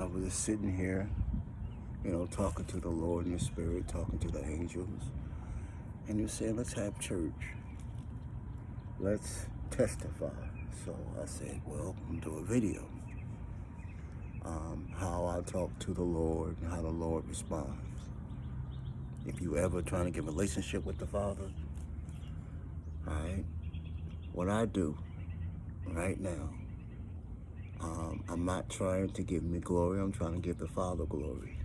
I was just sitting here, talking to the Lord in the Spirit, talking to the angels, and you said, let's have church. Let's testify. So I said, well, I'm going to do a video. How I talk to the Lord and how the Lord responds. If you ever trying to get a relationship with the Father, all right, what I do right now, I'm not trying to give me glory. I'm trying to give the Father glory.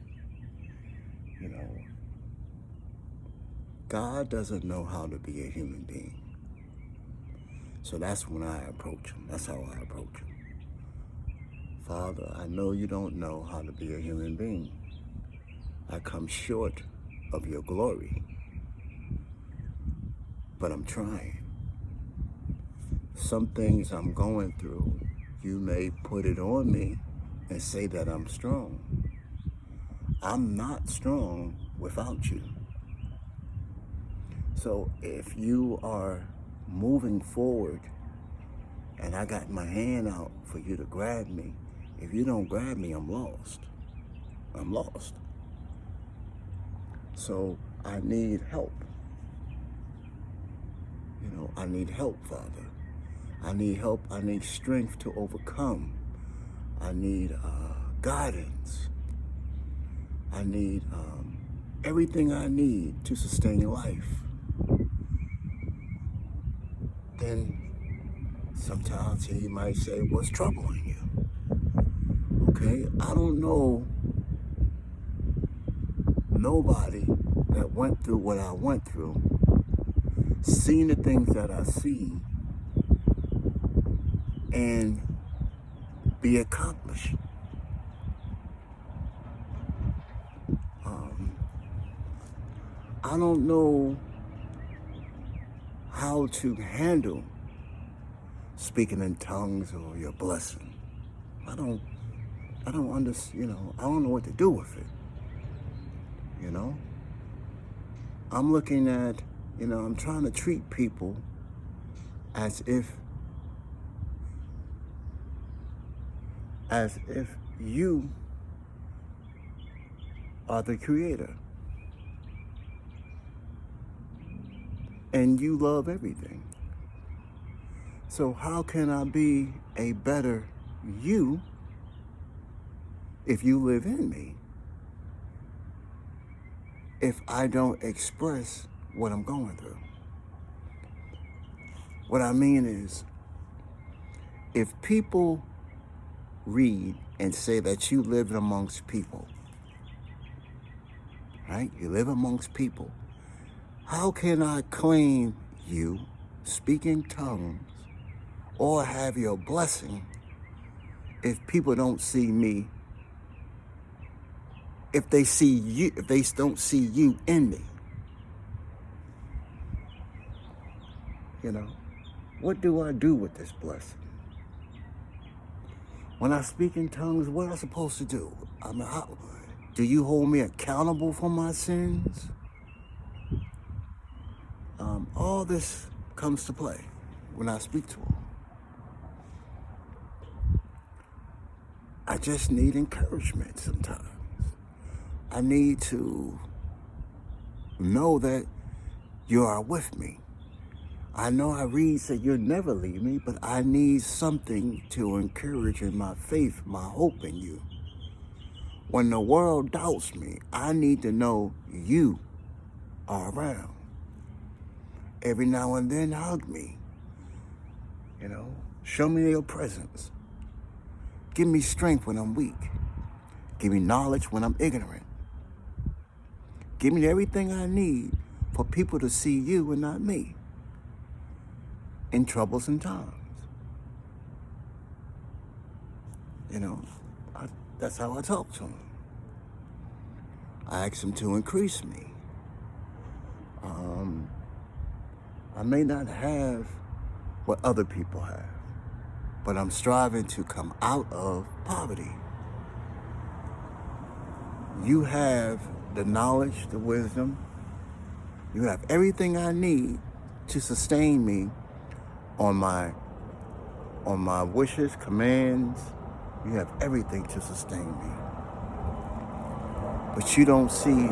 God doesn't know how to be a human being. So that's when I approach him. That's how I approach him. Father, I know you don't know how to be a human being. I come short of your glory, but I'm trying. Some things I'm going through, you may put it on me and say that I'm strong. I'm not strong without you. So if you are moving forward and I got my hand out for you to grab me, if you don't grab me, I'm lost. I'm lost. So I need help. I need help, Father. I need help. I need strength to overcome. I need guidance. I need everything I need to sustain life. Then sometimes he might say, what's troubling you? Okay, I don't know nobody that went through what I went through, seen the things that I see, and be accomplished. I don't know how to handle speaking in tongues or your blessing. I don't understand, I don't know what to do with it. I'm looking at, I'm trying to treat people as if you are the creator and you love everything. So how can I be a better you if you live in me, if I don't express what I'm going through? What I mean is, if people read and say that you live amongst people, right? You live amongst people. How can I claim you, speak in tongues, or have your blessing if people don't see me, if they see you, if they don't see you in me? What do I do with this blessing? When I speak in tongues, what am I supposed to do? Do you hold me accountable for my sins? All this comes to play when I speak to him. I just need encouragement sometimes. I need to know that you are with me. I know I read that you'll never leave me, but I need something to encourage in my faith, my hope in you. When the world doubts me, I need to know you are around. Every now and then, hug me. Show me your presence. Give me strength when I'm weak. Give me knowledge when I'm ignorant. Give me everything I need for people to see you and not me in troublesome times. That's how I talk to him. I ask him to increase me. I may not have what other people have, but I'm striving to come out of poverty. You have the knowledge, the wisdom. You have everything I need to sustain me on my wishes, commands, You have everything to sustain me. But you don't see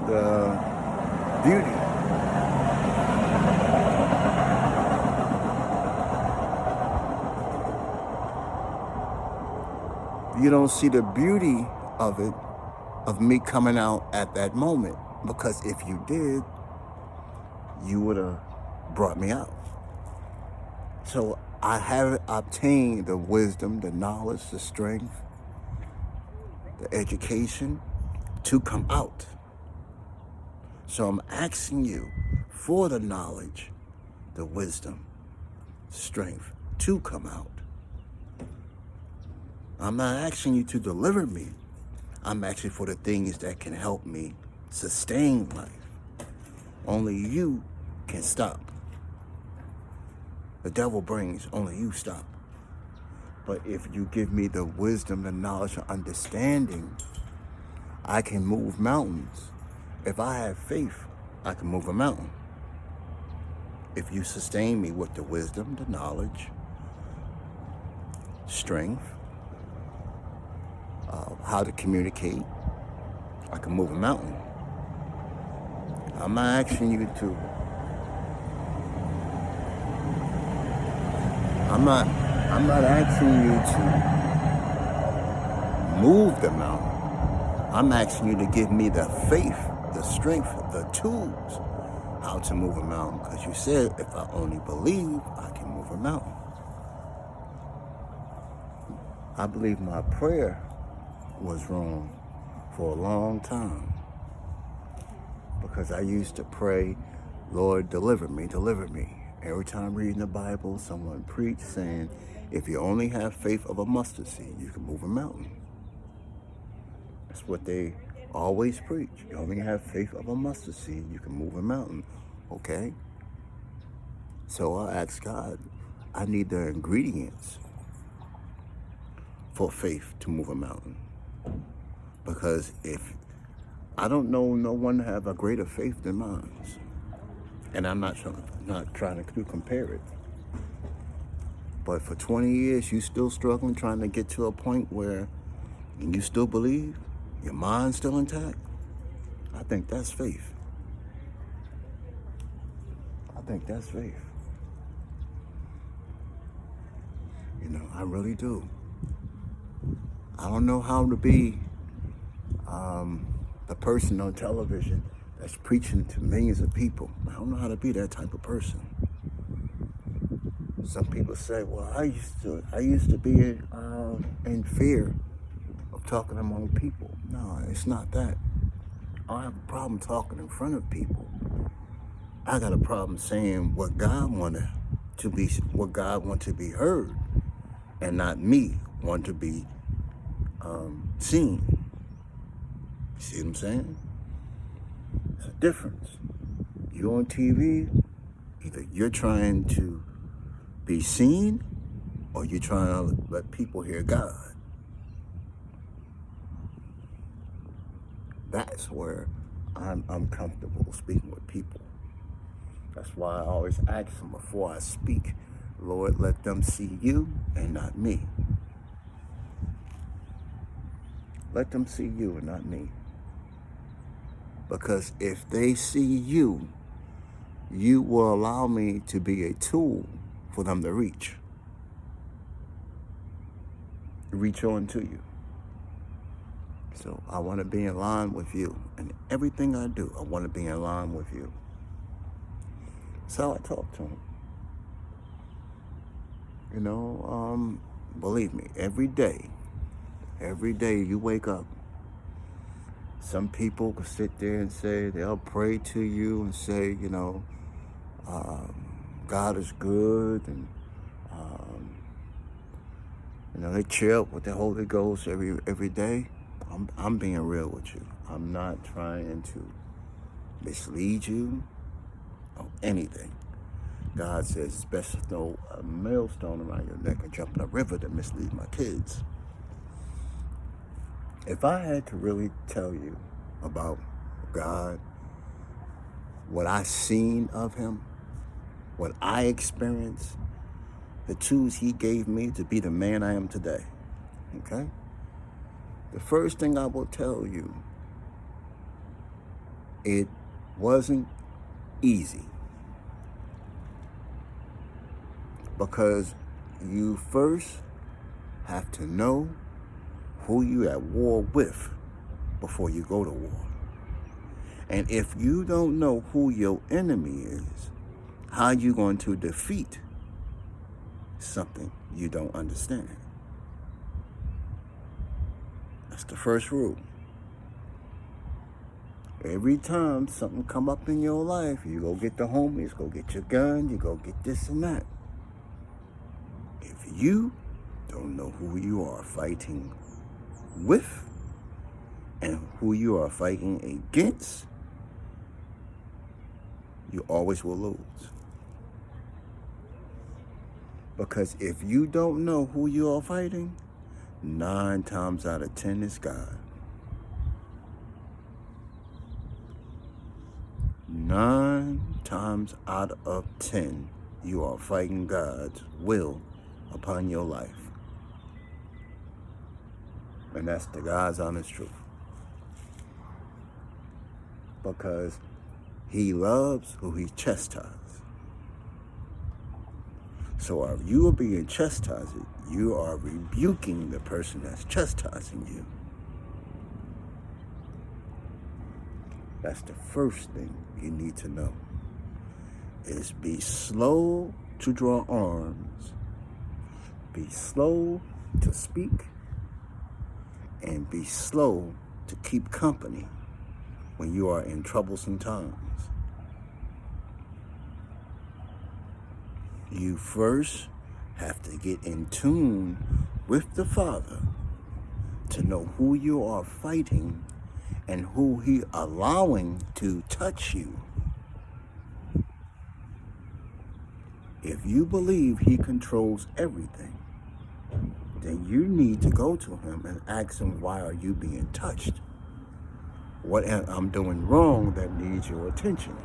the beauty. You don't see the beauty of it, of me coming out at that moment. Because if you did, you would have brought me out. So I have obtained the wisdom, the knowledge, the strength, the education to come out. So I'm asking you for the knowledge, the wisdom, strength to come out. I'm not asking you to deliver me. I'm asking for the things that can help me sustain life. Only you can stop. The devil brings, only you stop. But if you give me the wisdom, the knowledge, and understanding, I can move mountains. If I have faith, I can move a mountain. If you sustain me with the wisdom, the knowledge, strength, how to communicate, I can move a mountain. I'm not asking you to. I'm not asking you to move the mountain. I'm asking you to give me the faith, the strength, the tools, how to move a mountain. Because you said if I only believe, I can move a mountain. I believe my prayer was wrong for a long time. Because I used to pray, Lord, deliver me, deliver me. Every time reading the Bible, someone preached saying, if you only have faith of a mustard seed, you can move a mountain. That's what they always preach. You only have faith of a mustard seed, you can move a mountain. Okay? So I asked God, I need the ingredients for faith to move a mountain. Because if I don't know no one to have a greater faith than mine. And I'm not trying to compare it. But for 20 years, you still struggling, trying to get to a point where you still believe, your mind's still intact. I think that's faith. I think that's faith. You know, I really do. I don't know how to be the person on television that's preaching to millions of people. I don't know how to be that type of person. Some people say, well, I used to be in fear of talking among people. No, it's not that. I don't have a problem talking in front of people. I got a problem saying what God wanted to be heard, and not me want to be seen. See what I'm saying? There's a difference. You're on TV, either you're trying to be seen or you're trying to let people hear God. That's where I'm comfortable speaking with people. That's why I always ask them before I speak, Lord, let them see you and not me. Let them see you and not me. Because if they see you, you will allow me to be a tool for them to reach on to you. So I want to be in line with you. And everything I do, I want to be in line with you. So I talk to him. You know, believe me, every day you wake up, some people could sit there and say, they'll pray to you and say, you know, God is good, and you know, they chill with the Holy Ghost every day. I'm being real with you. I'm not trying to mislead you or anything. God says it's best to throw a millstone around your neck and jump in a river than mislead my kids. If I had to really tell you about God, what I seen of him, what I experienced, the tools he gave me to be the man I am today, Okay? The first thing I will tell you, it wasn't easy. Because you first have to know who you're at war with before you go to war. And if you don't know who your enemy is, how are you going to defeat something you don't understand? That's the first rule. Every time something come up in your life, you go get the homies, go get your gun, you go get this and that. If you don't know who you are fighting with and who you are fighting against, you always will lose. Because if you don't know who you are fighting, 9 times out of 10 is God. 9 times out of 10, you are fighting God's will upon your life. And that's the God's honest truth. Because he loves who he chastises. So if you are being chastised, you are rebuking the person that's chastising you. That's the first thing you need to know. Is be slow to draw arms. Be slow to speak. And be slow to keep company when you are in troublesome times. You first have to get in tune with the Father to know who you are fighting and who he allowing to touch you. If you believe he controls everything, then you need to go to him and ask him, why are you being touched? What am I doing wrong that needs your attention?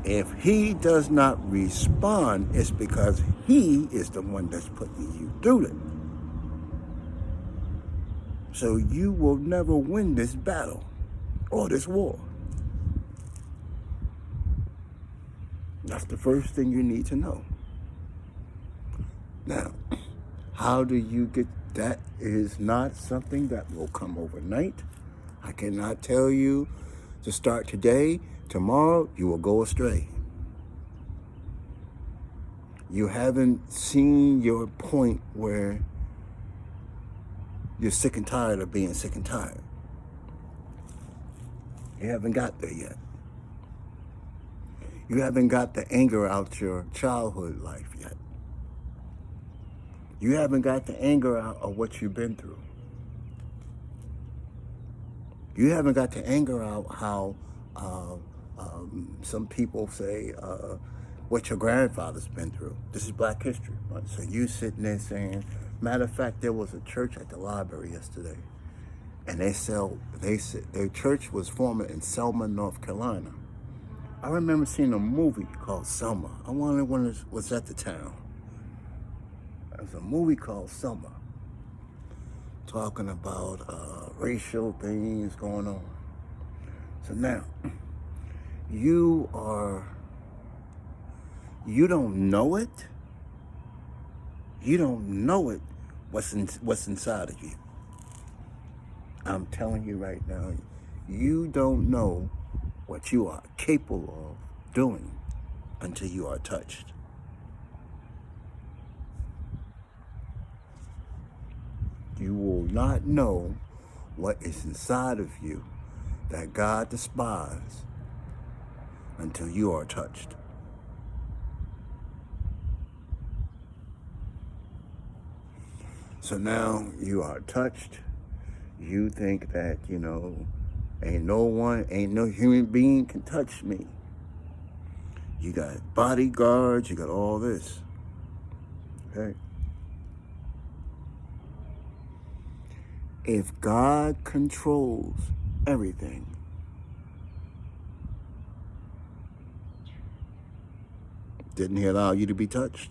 If he does not respond, it's because he is the one that's putting you through it. So you will never win this battle or this war. That's the first thing you need to know. Now, how do you get that? Is not something that will come overnight. I cannot tell you to start today. Tomorrow, you will go astray. You haven't seen your point where you're sick and tired of being sick and tired. You haven't got there yet. You haven't got the anger out your childhood life yet. You haven't got the anger out of what you've been through. You haven't got the anger out how some people say what your grandfather's been through. This is Black History Month. So you sitting there saying, matter of fact, there was a church at the library yesterday, and they said their church was formed in Selma, North Carolina. I remember seeing a movie called Selma. I wonder when it was at the town. There was a movie called Selma, talking about racial things going on. So now, you don't know it. You don't know it, what's inside of you. I'm telling you right now, you don't know what you are capable of doing until you are touched. You will not know what is inside of you that God despises until you are touched. So now you are touched. You think that, ain't no human being can touch me. You got bodyguards, you got all this. Okay? If God controls everything, didn't he allow you to be touched?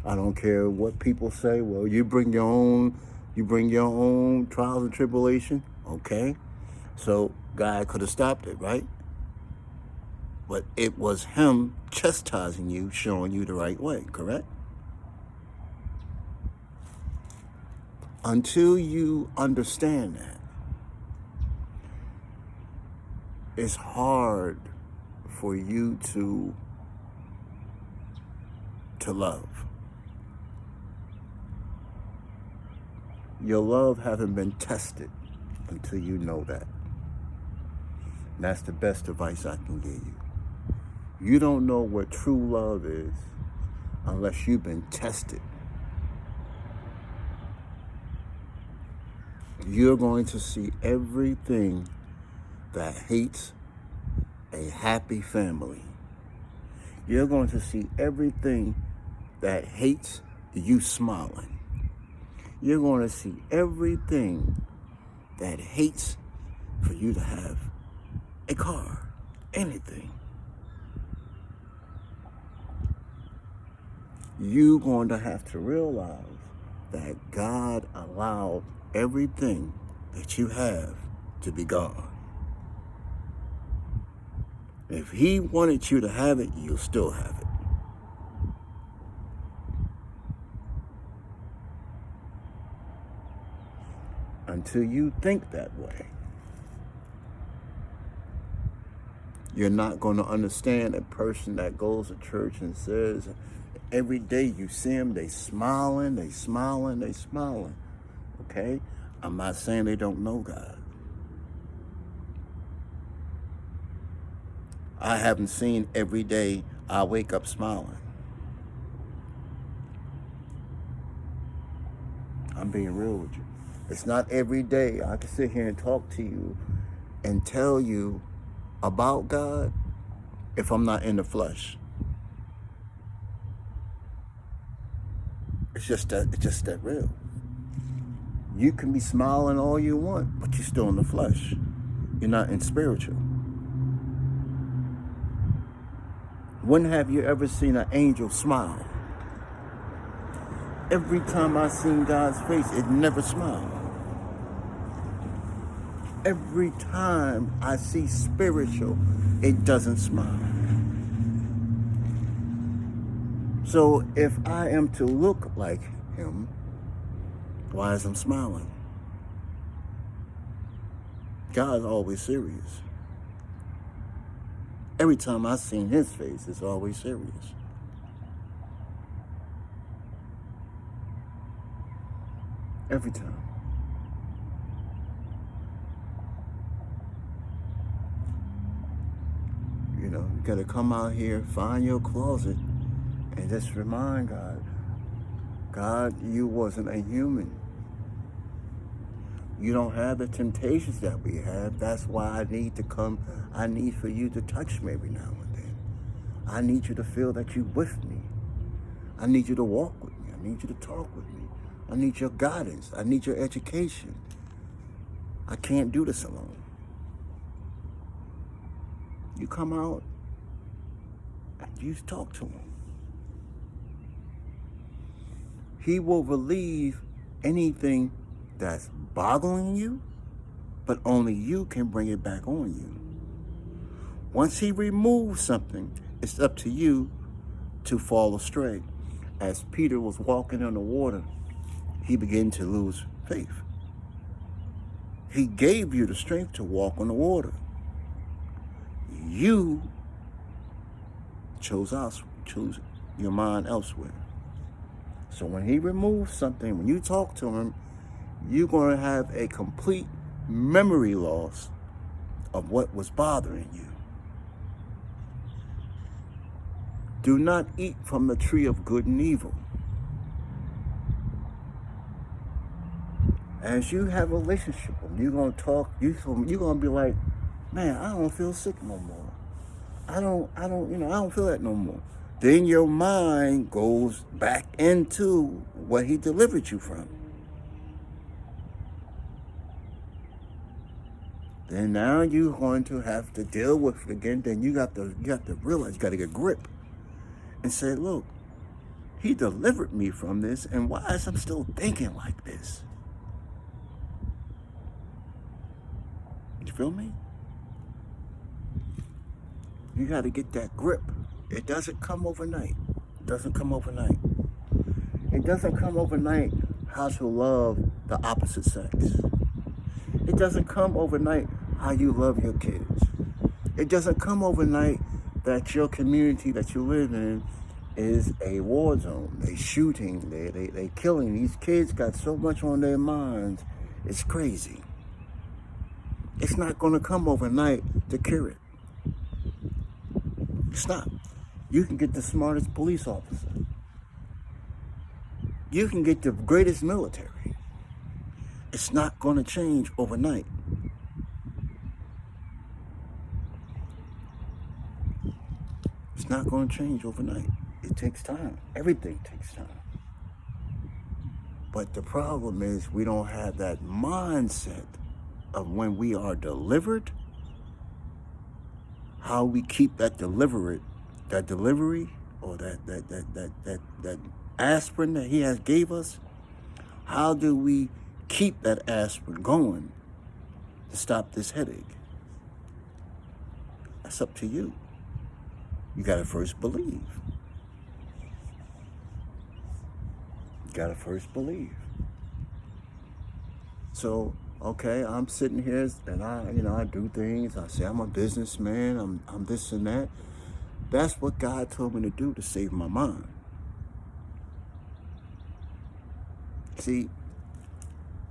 I don't care what people say. Well, you bring your own trials and tribulation. Okay. So God could have stopped it, right? But it was him chastising you, showing you the right way, correct? Until you understand that, it's hard for you to love. Your love hasn't been tested until you know that. And that's the best advice I can give you. You don't know what true love is unless you've been tested. You're going to see everything that hates a happy family. You're going to see everything that hates you smiling. You're going to see everything that hates for you to have a car, anything. You're going to have to realize that God allowed everything that you have to be gone. If he wanted you to have it, you'll still have it. Until you think that way, you're not going to understand a person that goes to church and says, every day you see them, they smiling, they smiling, they smiling. Okay? I'm not saying they don't know God. I haven't seen every day I wake up smiling. I'm being real with you. It's not every day I can sit here and talk to you and tell you about God if I'm not in the flesh. It's just that real. You can be smiling all you want, but you're still in the flesh. You're not in spiritual. When have you ever seen an angel smile? Every time I seen God's face, it never smiled. Every time I see spiritual, it doesn't smile. So if I am to look like him, why is I'm smiling? God's always serious. Every time I seen his face, it's always serious. Every time. You know, you gotta come out here, find your closet, and just remind God, God, you wasn't a human. You don't have the temptations that we have. That's why I need to come. I need for you to touch me every now and then. I need you to feel that you're with me. I need you to walk with me. I need you to talk with me. I need your guidance. I need your education. I can't do this alone. You come out and you talk to him. He will relieve anything that's boggling you, but only you can bring it back on you. Once he removes something, it's up to you to fall astray. As Peter was walking on the water, he began to lose faith. He gave you the strength to walk on the water. You chose your mind elsewhere. So when he removes something, when you talk to him, you're going to have a complete memory loss of what was bothering you. Do not eat from the tree of good and evil. As you have a relationship with him, you're going to talk, you're going to be like, man, I don't feel sick no more. I don't feel that no more. Then your mind goes back into what he delivered you from. Then now you're going to have to deal with it again. Then you got to realize, you got to get grip and say, look, He delivered me from this, and why is I'm still thinking like this? You feel me? You got to get that grip. It doesn't come overnight. It doesn't come overnight. It doesn't come overnight how to love the opposite sex. It doesn't come overnight how you love your kids. It doesn't come overnight that your community that you live in is a war zone. They shooting, they killing. These kids got so much on their minds. It's crazy. It's not going to come overnight to cure it. It's not. You can get the smartest police officer. You can get the greatest military. It's not going to change overnight. It's not going to change overnight. It takes time. Everything takes time. But the problem is we don't have that mindset of when we are delivered, how we keep that delivery or that aspirin that he has gave us. How do we keep that aspirin going to stop this headache? That's up to you. You got to first believe. You got to first believe. So, okay, I'm sitting here and I do things. I say I'm a businessman. I'm this and that. That's what God told me to do to save my mind. See,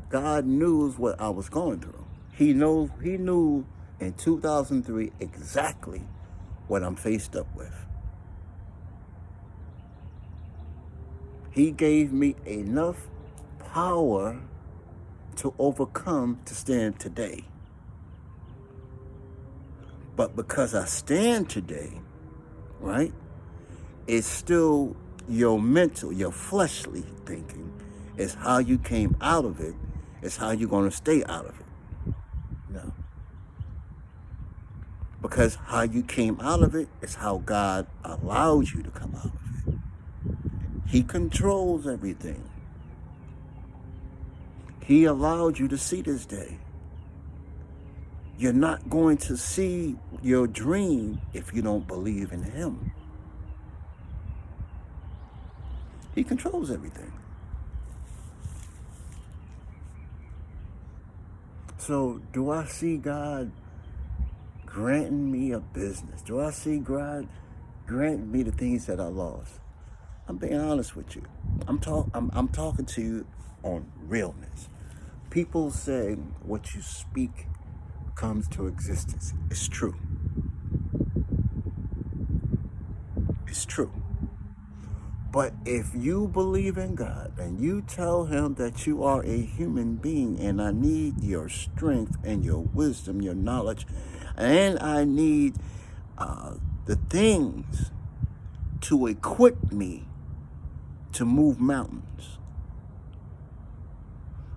God knows what I was going through. He knew in 2003 exactly what I'm faced up with. He gave me enough power to overcome to stand today. But because I stand today, right, it's still your mental, your fleshly thinking. It's how you came out of it. It's how you're going to stay out of it. No. Because how you came out of it is how God allows you to come out of it. He controls everything. He allowed you to see this day. You're not going to see your dream if you don't believe in Him. He controls everything. So, do I see God granting me a business? Do I see God granting me the things that I lost? I'm being honest with you. I'm talking to you on realness. People say what you speak comes to existence. It's true. It's true. But if you believe in God and you tell Him that you are a human being and I need your strength and your wisdom, your knowledge, and I need the things to equip me to move mountains.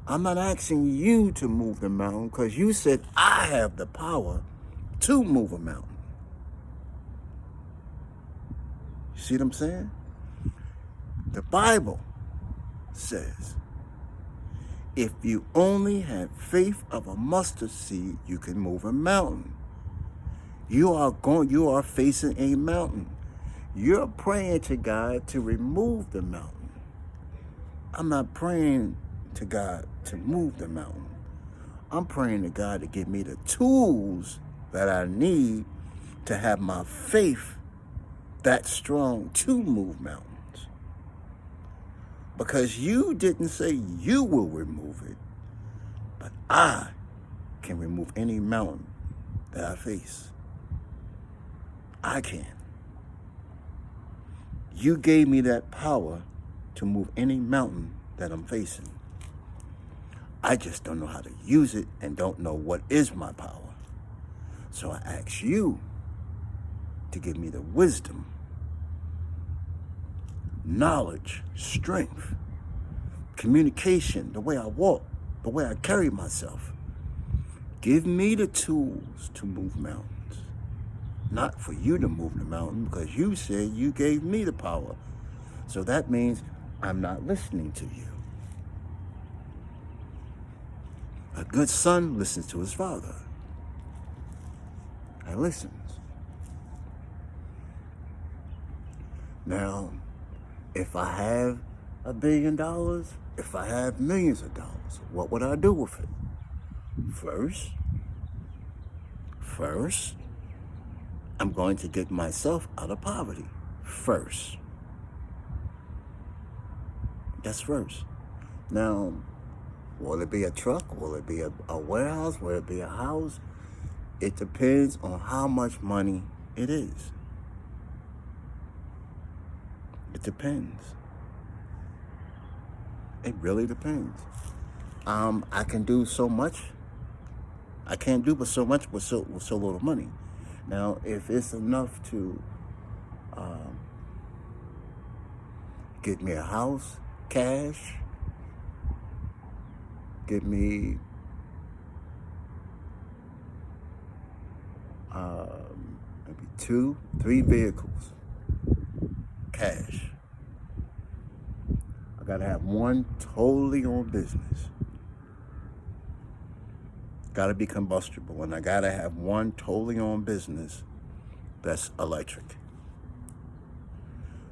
I'm not asking you to move the mountain because you said I have the power to move a mountain. You see what I'm saying? The Bible says, if you only have faith of a mustard seed, you can move a mountain. You are facing a mountain. You're praying to God to remove the mountain. I'm not praying to God to move the mountain. I'm praying to God to give me the tools that I need to have my faith that strong to move mountains. Because you didn't say you will remove it, but I can remove any mountain that I face. I can. You gave me that power to move any mountain that I'm facing. I just don't know how to use it and don't know what is my power. So I ask you to give me the wisdom, knowledge, strength, communication, the way I walk, the way I carry myself. Give me the tools to move mountains. Not for you to move the mountain, because you said you gave me the power. So that means I'm not listening to you. A good son listens to his father and listens. Now, if I have $1 billion, if I have millions of dollars, what would I do with it? First, I'm going to get myself out of poverty. First. That's first. Now, will it be a truck? Will it be a warehouse? Will it be a house? It depends on how much money it is. It depends. It really depends. I can do so much. I can't do but so much with so little money. Now, if it's enough to get me a house, cash, get me maybe 2, 3 vehicles, cash. I gotta have one totally on business. Gotta be combustible, and I gotta have one totally on business that's electric.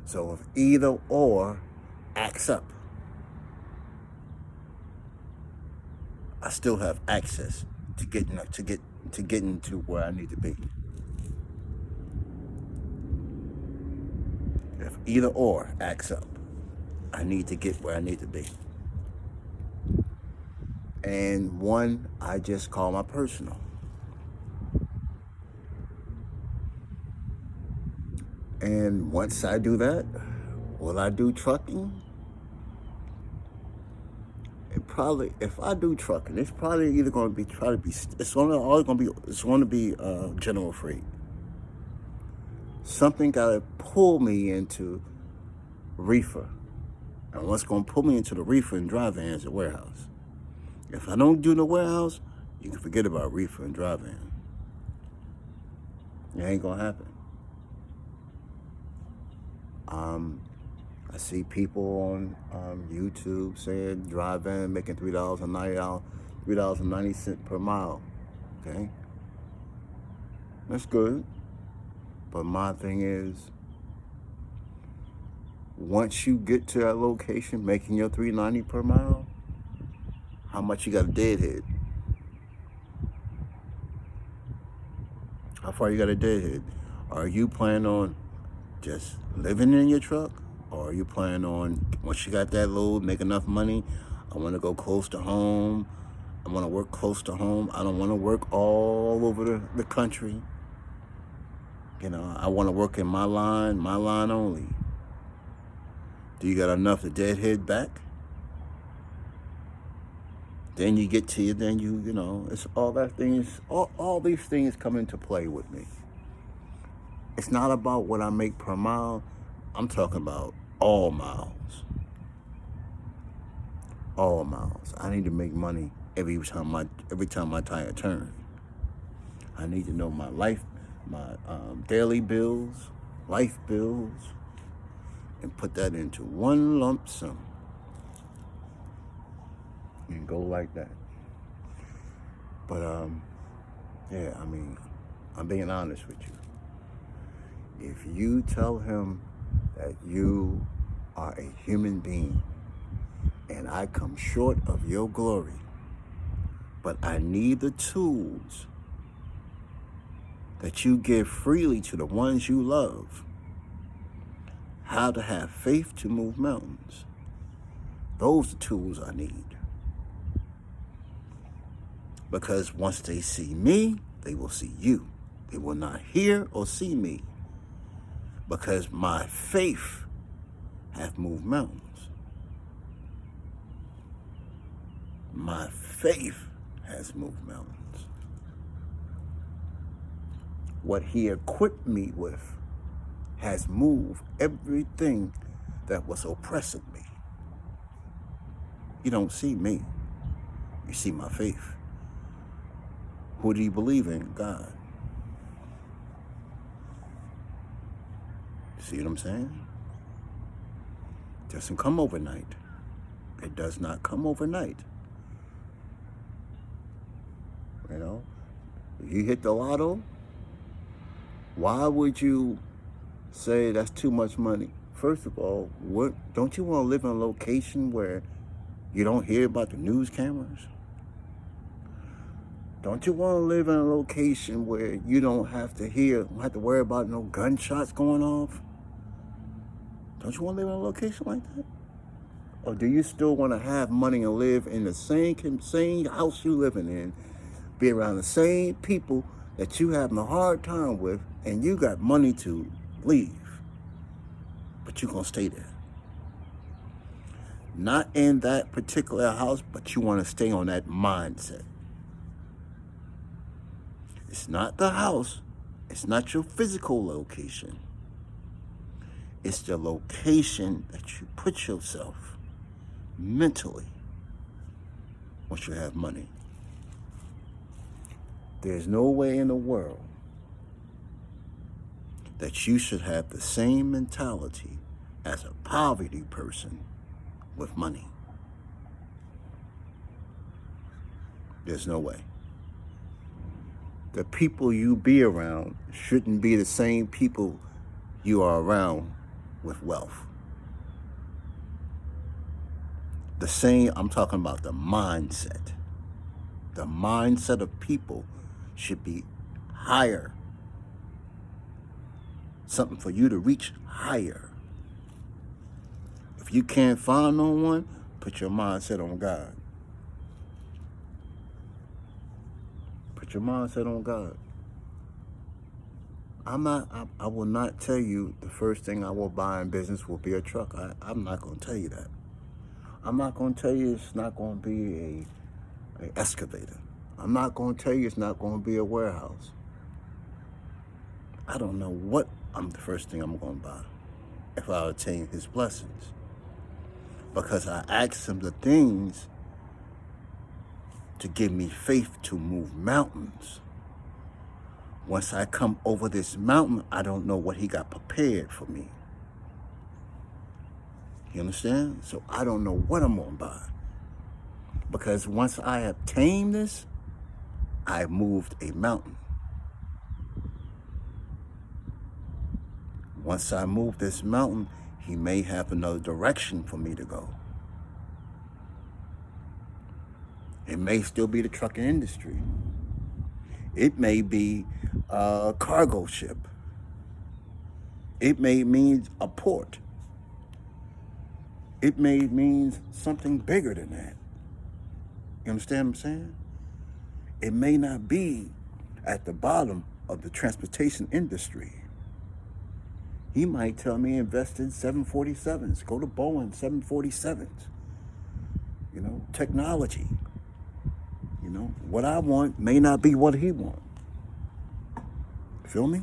So if either or acts up, I still have access to getting to where I need to be. If either or acts up, I need to get where I need to be. And one I just call my personal. And once I do that, will I do trucking? If I do trucking, it's probably either going to be general freight. Something got to pull me into reefer, and what's going to pull me into the reefer and dry van is the warehouse. If I don't do the warehouse, you can forget about reefer and dry van. It ain't gonna happen. I see people on YouTube saying dry van making $3.90 per mile. Okay, that's good. But my thing is, once you get to that location making your $3.90 per mile, how much you got a deadhead? How far you got a deadhead? Are you planning on just living in your truck? Or are you planning on, once you got that load, make enough money, I want to go close to home. I want to work close to home. I don't want to work all over the country. You know, I want to work in my line only. Do you got enough to deadhead back? Then you get to you, it's all that things, all these things come into play with me. It's not about what I make per mile. I'm talking about all miles. All miles. I need to make money every time my tire turns. I need to know my daily bills, life bills, and put that into one lump sum. And go like that. But yeah, I'm being honest with you. If you tell him that you are a human being and I come short of your glory, but I need the tools that you give freely to the ones you love, how to have faith to move mountains, those are the tools I need. Because once they see me, they will see you. They will not hear or see me. Because my faith hath moved mountains. My faith has moved mountains. What he equipped me with has moved everything that was oppressing me. You don't see me. You see my faith. Who do you believe in? God. See what I'm saying? It doesn't come overnight. It does not come overnight. You know, if you hit the lotto, why would you say that's too much money? First of all, don't you want to live in a location where you don't hear about the news cameras? Don't you want to live in a location where you don't have to worry about no gunshots going off? Don't you want to live in a location like that? Or do you still want to have money and live in the same house you living in, be around the same people that you having a hard time with, and you got money to leave, but you're going to stay there? Not in that particular house, but you want to stay on that mindset. It's not the house. It's not your physical location. It's the location that you put yourself mentally once you have money. There's no way in the world that you should have the same mentality as a poverty person with money. There's no way. The people you be around shouldn't be the same people you are around with wealth. I'm talking about the mindset. The mindset of people should be higher. Something for you to reach higher. If you can't find no one, put your mindset on God. Put your mindset on God. I will not tell you the first thing I will buy in business will be a truck. I'm not going to tell you that. I'm not going to tell you it's not going to be an excavator. I'm not going to tell you it's not going to be a warehouse. I don't know what the first thing I'm going to buy if I attain his blessings. Because I asked him the things to give me faith to move mountains. Once I come over this mountain, I don't know what he got prepared for me. You understand? So I don't know what I'm going to buy. Because once I obtain this, I moved a mountain. Once I move this mountain, he may have another direction for me to go. It may still be the trucking industry. It may be a cargo ship. It may mean a port. It may mean something bigger than that. You understand what I'm saying? It may not be at the bottom of the transportation industry. He might tell me invest in 747s. Go to Boeing 747s. You know, technology. You know, what I want may not be what he wants. Feel me?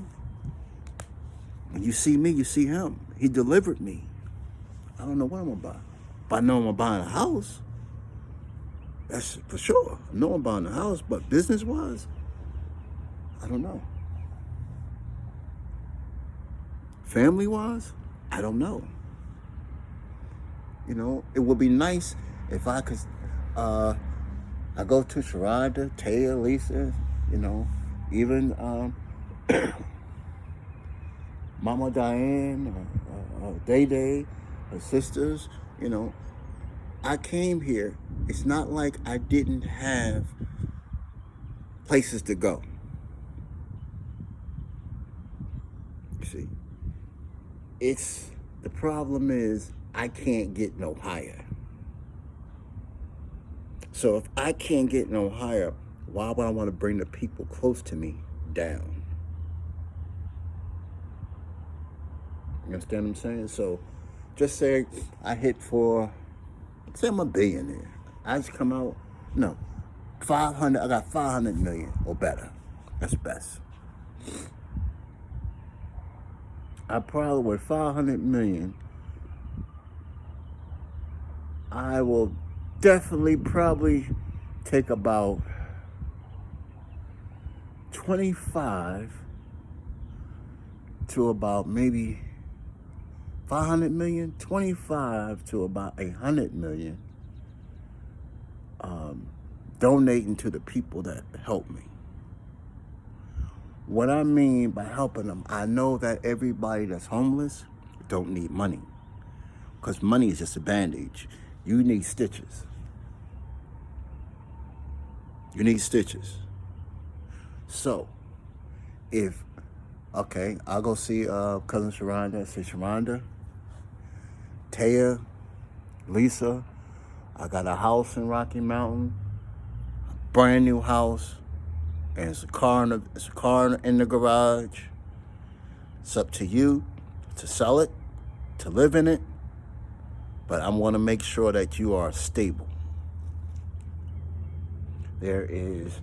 When you see me, you see him. He delivered me. I don't know what I'm going to buy. But I know I'm buying a house. That's for sure. I know I'm buying a house, but business-wise, I don't know. Family-wise, I don't know. You know, it would be nice if I could, I go to Sharonda, Taya, Lisa, you know, even Mama Diane, Day Day, her sisters, you know. I came here. It's not like I didn't have places to go. See, the problem is I can't get no higher. So if I can't get no higher, why would I want to bring the people close to me down? You understand what I'm saying? So just say I hit for, say I'm a billionaire. I just come out, no, 500, I got 500 million or better. That's best. I probably, with 500 million, I will definitely probably take about 25 to about maybe 500 million, 25 to about 100 million, donating to the people that help me. What I mean by helping them, I know that everybody that's homeless don't need money, because money is just a bandage. You need stitches. You need stitches. So, I'll go see cousin Sharonda. Say, Sharonda, Taya, Lisa, I got a house in Rocky Mountain, a brand new house, and it's a car in the garage. It's up to you to sell it, to live in it, but I want to make sure that you are stable. There is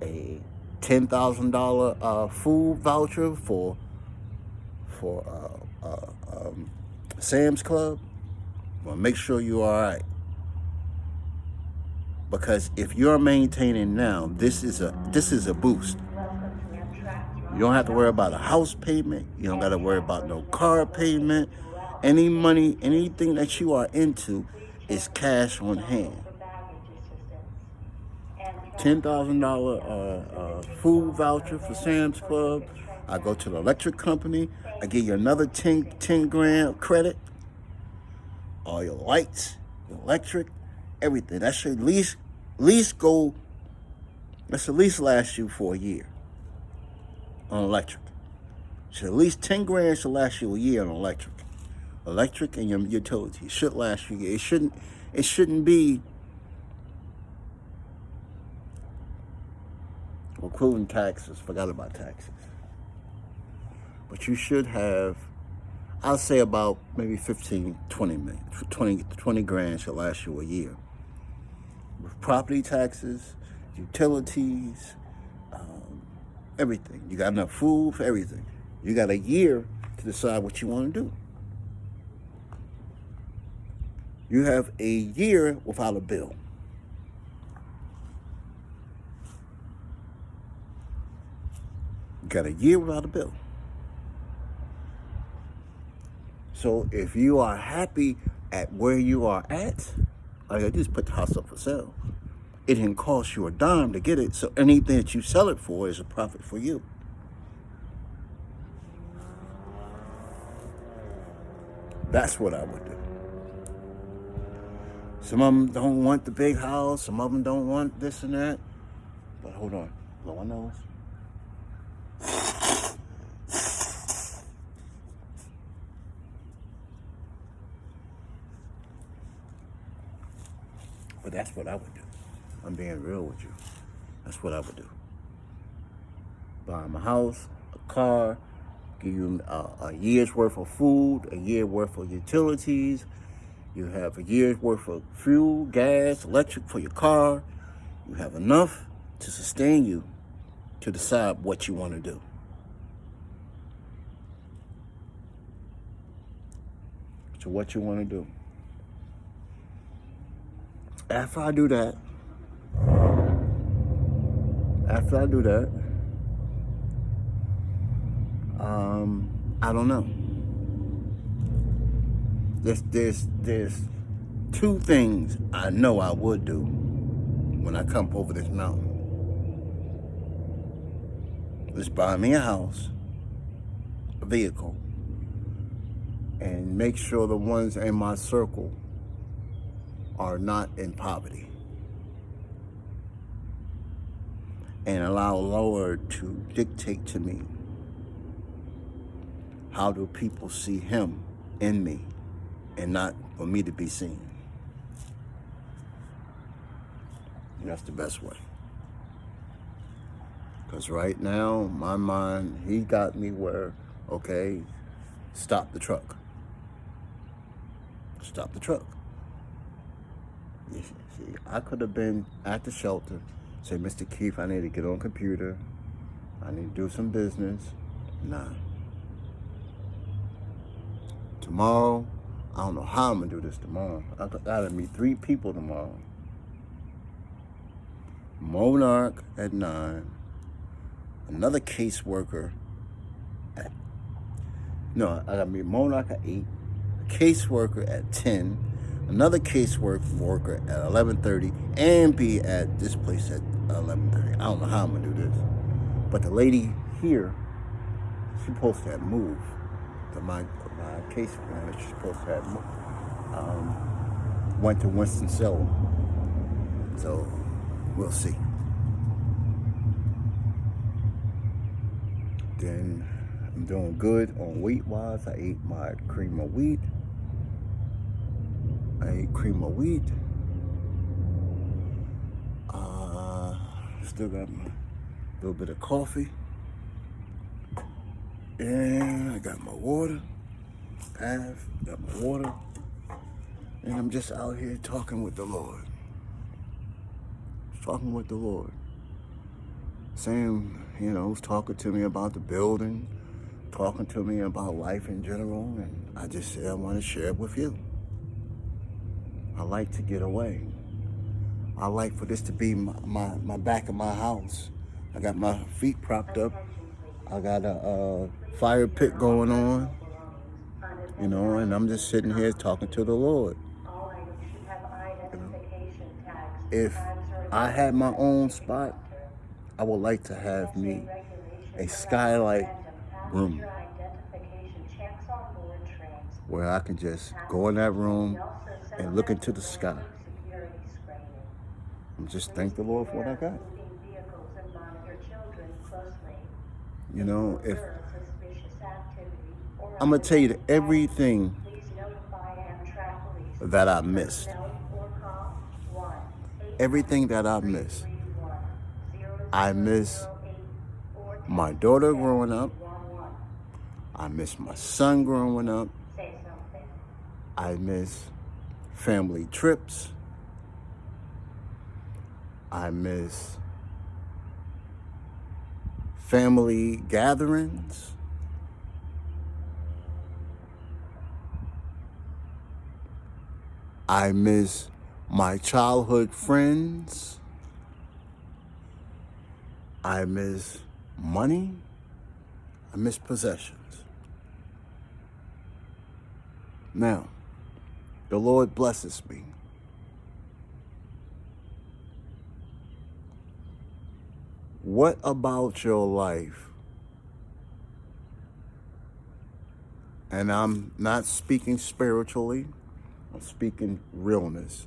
a $10,000 food voucher for Sam's Club. Well, make sure you're all right. Because if you're maintaining now, this is a boost. You don't have to worry about a house payment. You don't got to worry about no car payment. Any money, anything that you are into is cash on hand. $10,000 food voucher for Sam's Club. I go to the electric company. I give you another 10 grand credit. All your lights, your electric, everything. That should at least go. Let's at least last you for a year on electric. So at least 10 grand should last you a year on electric. Electric and your utilities should last you a year. It shouldn't be, including taxes. Forgot about taxes. But you should have, I'll say about maybe 15, 20 million. 20 grand should last you a year. With property taxes, utilities, everything. You got enough food for everything. You got a year to decide what you want to do. You have a year without a bill. You got a year without a bill. So if you are happy at where you are at, all you gotta do is put the house up for sale. It didn't cost you a dime to get it, so anything that you sell it for is a profit for you. That's what I would do. Some of them don't want the big house, some of them don't want this and that. But hold on, blow my nose. But that's what I would do. I'm being real with you. That's what I would do. Buy them a house, a car, give you a year's worth of food, a year's worth of utilities. You have a year's worth of fuel, gas, electric for your car. You have enough to sustain you to decide what you want to do. So what you want to do. After I do that, I don't know. There's two things I know I would do when I come over this mountain. Let's buy me a house, a vehicle, and make sure the ones in my circle are not in poverty. And allow Lord to dictate to me, how do people see him in me and not for me to be seen? And that's the best way. Because right now, my mind, he got me where, okay, stop the truck. Stop the truck. You see, I could have been at the shelter, say, Mr. Keith, I need to get on computer. I need to do some business. Nah. Tomorrow, I don't know how I'm going to do this tomorrow. I got to meet 3 people tomorrow. Monarch at 9. Another caseworker I got to meet Monarch at 8. caseworker at 10, another caseworker at 11:30, and be at this place at 11:30. I don't know how I'm gonna do this, but the lady here, she's supposed to have moved. My case manager, she's supposed to have moved. Went to Winston-Salem, so we'll see. Then I'm doing good on weight-wise. I ate my cream of wheat. Still got my little bit of coffee. And I got my water. Got my water. And I'm just out here talking with the Lord. Sam, was talking to me about the building, talking to me about life in general, and I just said I want to share it with you. I like to get away. I like for this to be my back of my house. I got my feet propped up. I got a fire pit going on, and I'm just sitting here talking to the Lord. If I had my own spot, I would like to have me a skylight room where I can just go in that room and look into the sky. And just thank the Lord for what I got. If I'm gonna tell you everything that I missed. Everything that I missed. I miss my daughter growing up. I miss my son growing up. I miss family trips. I miss family gatherings. I miss my childhood friends. I miss money. I miss possessions. Now, the Lord blesses me. What about your life? And I'm not speaking spiritually, I'm speaking realness.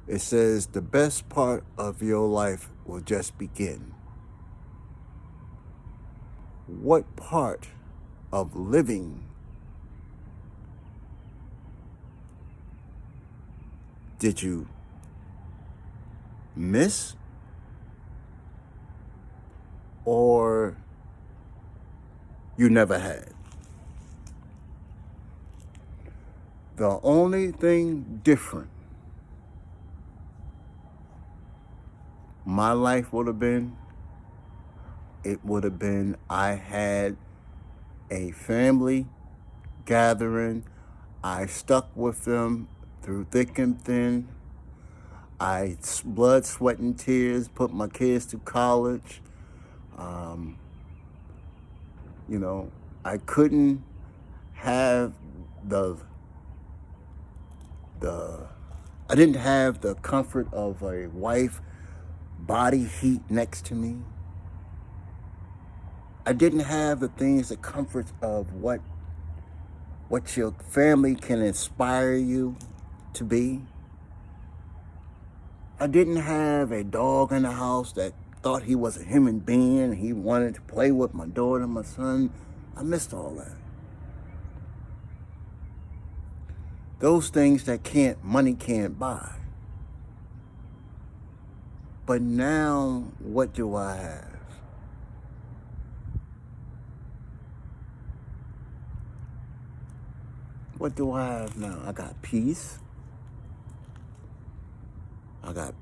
It says the best part of your life will just begin. What part of living did you miss? Or you never had? The only thing different my life would have been, I had a family gathering. I stuck with them through thick and thin. I blood, sweat, and tears, put my kids through college. I couldn't have I didn't have the comfort of a wife, body heat next to me. I didn't have the comforts of what your family can inspire you to be. I didn't have a dog in the house that thought he was a human being. He wanted to play with my daughter, my son. I missed all that. Those things that money can't buy. But now, what do I have? What do I have now? I got peace. I got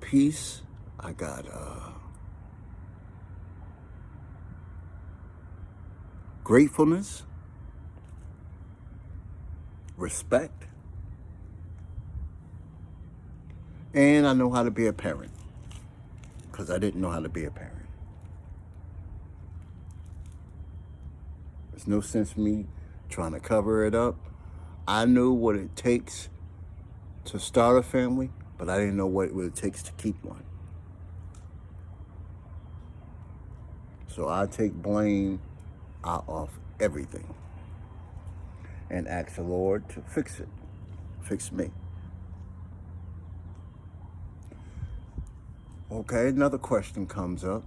gratefulness, respect, and I know how to be a parent, because I didn't know how to be a parent. There's no sense me trying to cover it up. I knew what it takes to start a family, but I didn't know what it takes to keep one. So I take blame out of everything and ask the Lord to fix it, fix me. Okay, another question comes up.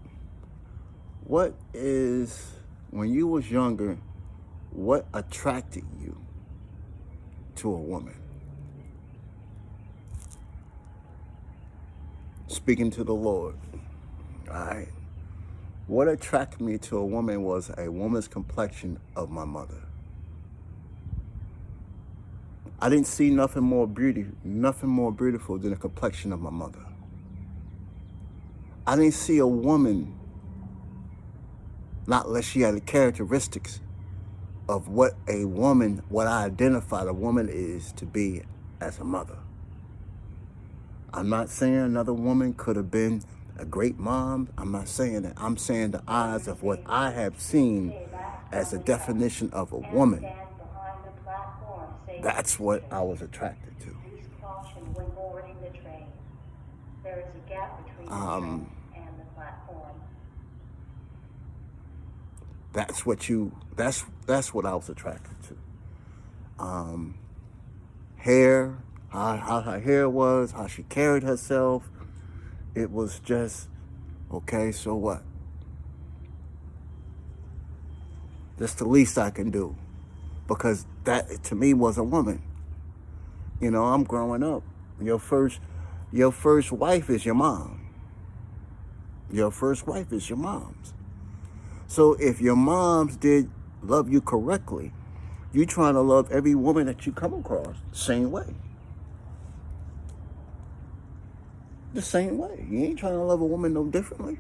What is, when you was younger, what attracted you to a woman? Speaking to the Lord, all right? What attracted me to a woman was a woman's complexion of my mother. I didn't see nothing more beautiful than the complexion of my mother. I didn't see a woman, not unless she had the characteristics of what I identified a woman is to be as a mother. I'm not saying another woman could have been a great mom. I'm not saying that. I'm saying the eyes of what I have seen as a definition of a woman. That's what I was attracted to. There is a gap between the train and the platform. That's what I was attracted to. Hair, how her hair was, how she carried herself. It was just, okay, so what? That's the least I can do. Because that, to me, was a woman. You know, I'm growing up. Your first wife is your mom. Your first wife is your mom's. So if your moms did love you correctly, you trying to love every woman that you come across the same way. The same way. You ain't trying to love a woman no differently.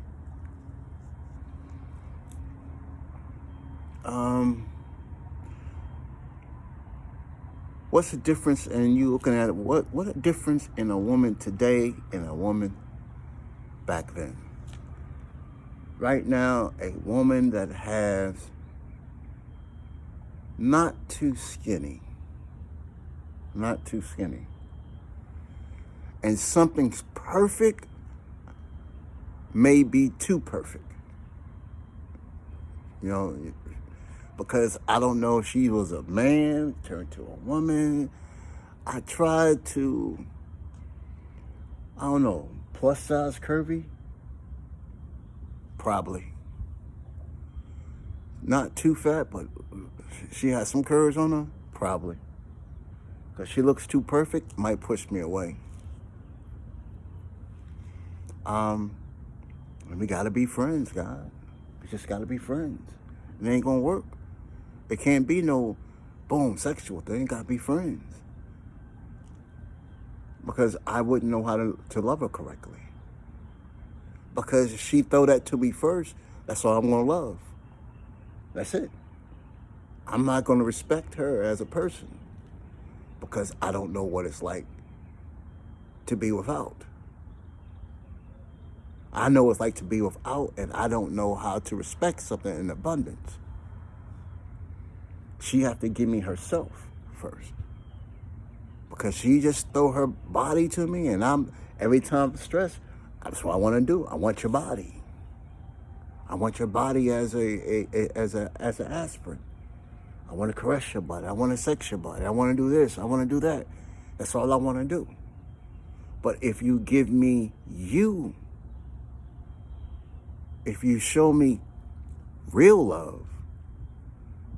What's the difference in you looking at it? What a difference in a woman today and a woman back then. Right now, a woman that has not too skinny, and something's perfect may be too perfect. You know, because I don't know if she was a man turned to a woman. I tried to, I don't know, plus size curvy? Probably. Not too fat, but she has some curves on her? Probably. Because she looks too perfect, might push me away. We gotta be friends, God. We just gotta be friends. It ain't gonna work. It can't be no, boom, sexual thing. Gotta be friends. Because I wouldn't know how to love her correctly. Because if she throw that to me first, that's all I'm gonna love. That's it. I'm not gonna respect her as a person because I don't know what it's like to be without. I know what it's like to be without, and I don't know how to respect something in abundance. She have to give me herself first. Because she just throw her body to me, and every time I'm stressed, that's what I want to do. I want your body. I want your body as an aspirin. I want to caress your body. I want to sex your body. I want to do this. I want to do that. That's all I want to do. But if you give me you, if you show me real love,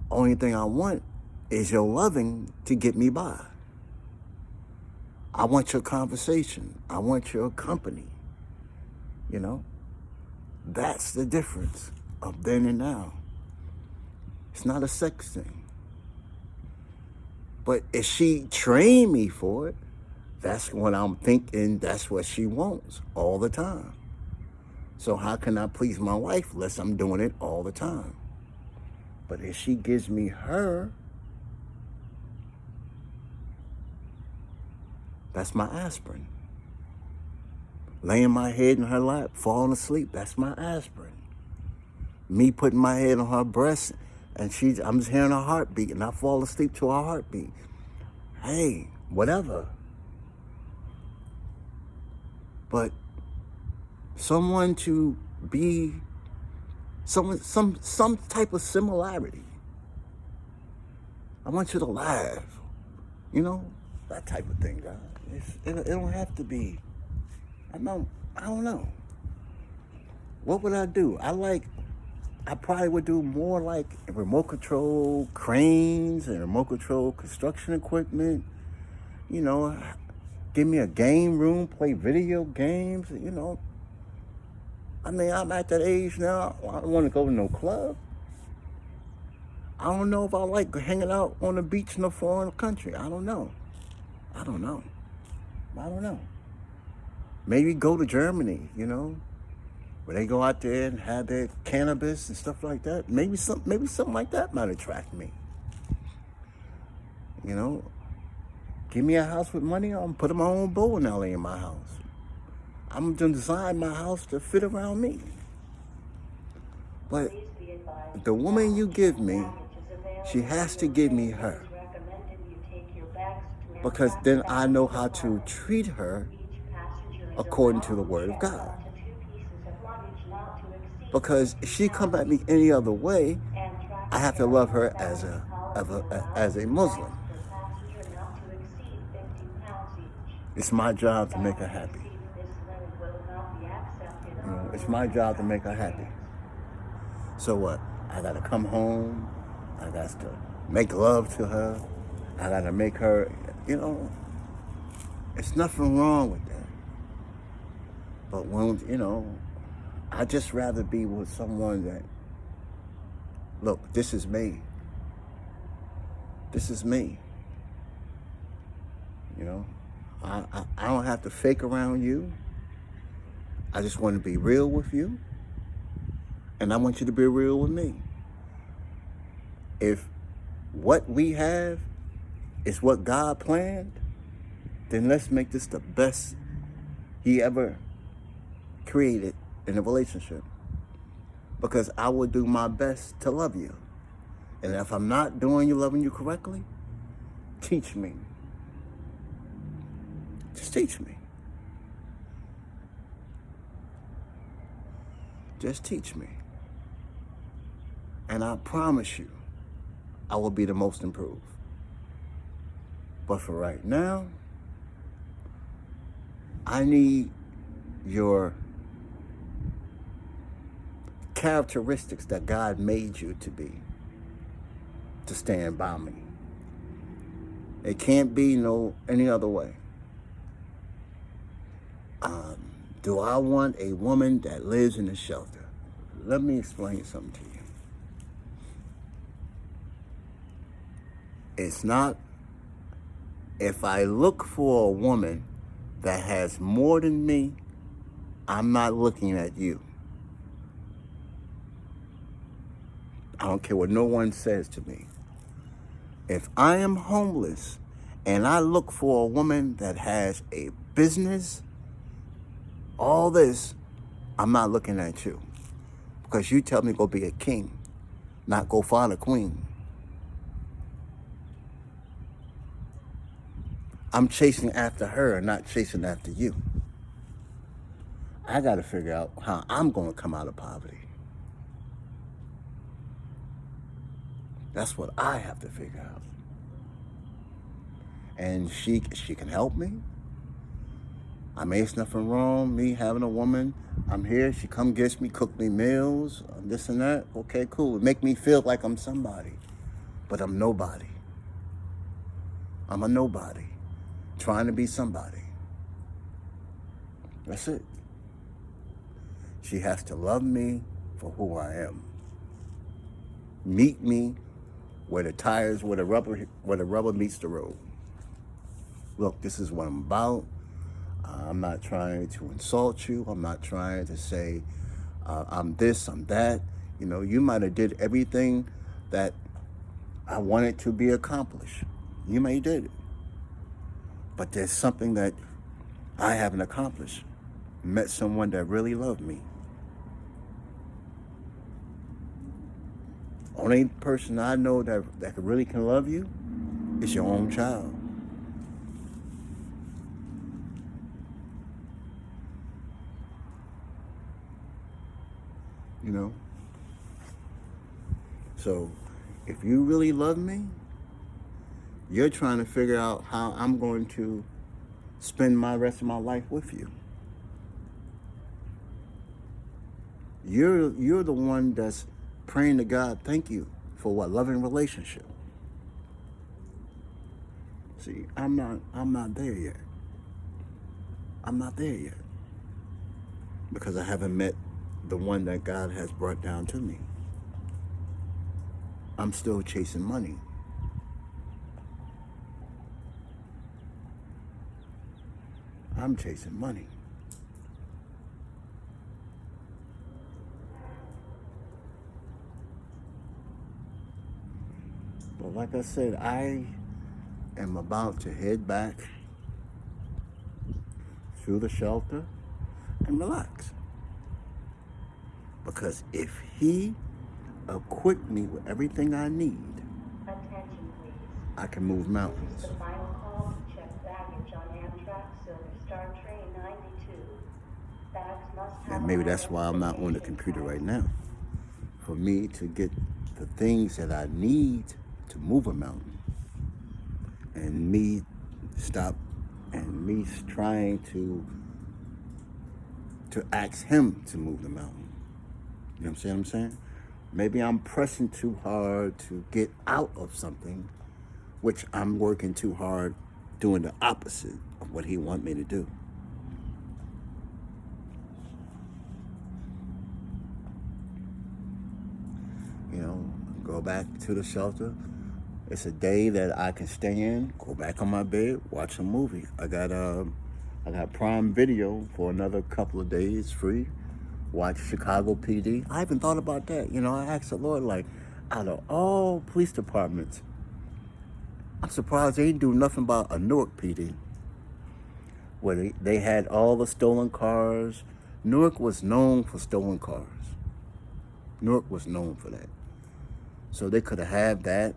only thing I want is your loving to get me by. I want your conversation. I want your company. You know? That's the difference of then and now. It's not a sex thing. But if she trained me for it, that's what I'm thinking, that's what she wants all the time. So how can I please my wife unless I'm doing it all the time? But if she gives me her, that's my aspirin. Laying my head in her lap, falling asleep, that's my aspirin. Me putting my head on her breast, and I'm just hearing her heartbeat, and I fall asleep to her heartbeat. hey, whatever. But someone to be some type of similarity. I want you to laugh. You know, that type of thing, guys. It don't have to be. I don't know. What would I do? I probably would do more like remote control cranes and remote control construction equipment. You know, give me a game room, play video games. You know, I mean, I'm at that age now. I don't want to go to no club. I don't know if I like hanging out on the beach in a foreign country. I don't know. I don't know. I don't know. Maybe go to Germany, you know, where they go out there and have their cannabis and stuff like that. Maybe something like that might attract me. You know, give me a house with money. I'm putting my own bowling alley in my house. I'm gonna design my house to fit around me. But the woman you give me, she has to give me her. Because then I know how to treat her according to the word of God. Because if she come at me any other way, I have to love her as a Muslim. It's my job to make her happy. You know, it's my job to make her happy. So what? I gotta come home. I got to make love to her. I gotta make her, you know, it's nothing wrong with that. But when, you know, I just rather be with someone that, look, this is me. This is me. You know, I don't have to fake around you. I just want to be real with you. And I want you to be real with me. If what we have is what God planned, then let's make this the best He ever created in a relationship. Because I will do my best to love you. And if I'm not loving you correctly, teach me. Just teach me. Just teach me. And I promise you, I will be the most improved. But for right now, I need your characteristics that God made you to be, to stand by me. It can't be any other way. Do I want a woman that lives in a shelter? Let me explain something to you. It's not, if I look for a woman that has more than me, I'm not looking at you. I don't care what no one says to me. If I am homeless and I look for a woman that has a business, all this, I'm not looking at you. Because you tell me go be a king, not go find a queen. I'm chasing after her, not chasing after you. I got to figure out how I'm going to come out of poverty. That's what I have to figure out. And she can help me. I mean, it's nothing wrong me having a woman. I'm here. She come gets me, cook me meals, this and that. Okay, cool. It make me feel like I'm somebody. But I'm nobody. I'm a nobody. Trying to be somebody. That's it. She has to love me for who I am. Meet me where the rubber meets the road. Look, this is what I'm about. I'm not trying to insult you. I'm not trying to say I'm this, I'm that. You know, you might have did everything that I wanted to be accomplished. You may did it. But there's something that I haven't accomplished. Met someone that really loved me. Only person I know that really can love you is your own child. you know. So if you really love me, you're trying to figure out how I'm going to spend my rest of my life with you. You're the one that's praying to God, thank you for what loving relationship. See, I'm not there yet. I'm not there yet. Because I haven't met the one that God has brought down to me. I'm still chasing money. I'm chasing money. But like I said, I am about to head back through the shelter and relax. Because if he equipped me with everything I need, Attention, please. I can move This mountains. is the final call to check baggage on Amtrak Silver Star Train 92. Bags must have And maybe that's why I'm not on the identification computer tags. right now. For me to get the things that I need to move a mountain. And me trying to ask him to move the mountain. You know what I'm saying? Maybe I'm pressing too hard to get out of something, which I'm working too hard doing the opposite of what he wants me to do. You know, go back to the shelter. It's a day that I can stay in, go back on my bed, watch a movie. I got Prime Video for another couple of days free. Watch Chicago PD. I even thought about that. You know, I asked the Lord, like, out of all police departments, I'm surprised they didn't do nothing about a Newark PD, where they had all the stolen cars. Newark was known for stolen cars. Newark was known for that. So they could have had that.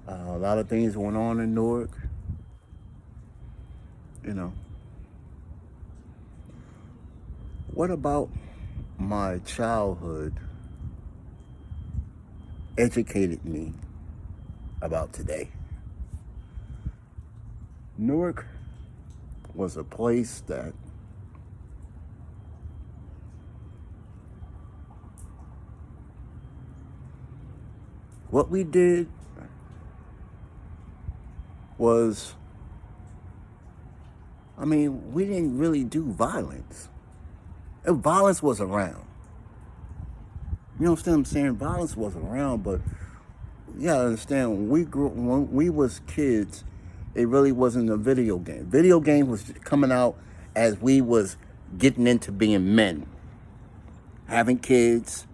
A lot of things went on in Newark. You know. What about my childhood educated me about today? Newark was a place that what we did was, we didn't really do violence. If violence was around. You know what I'm saying? Violence was around, but you gotta understand, when we was kids, it really wasn't a video game. Video game was coming out as we was getting into being men, having kids,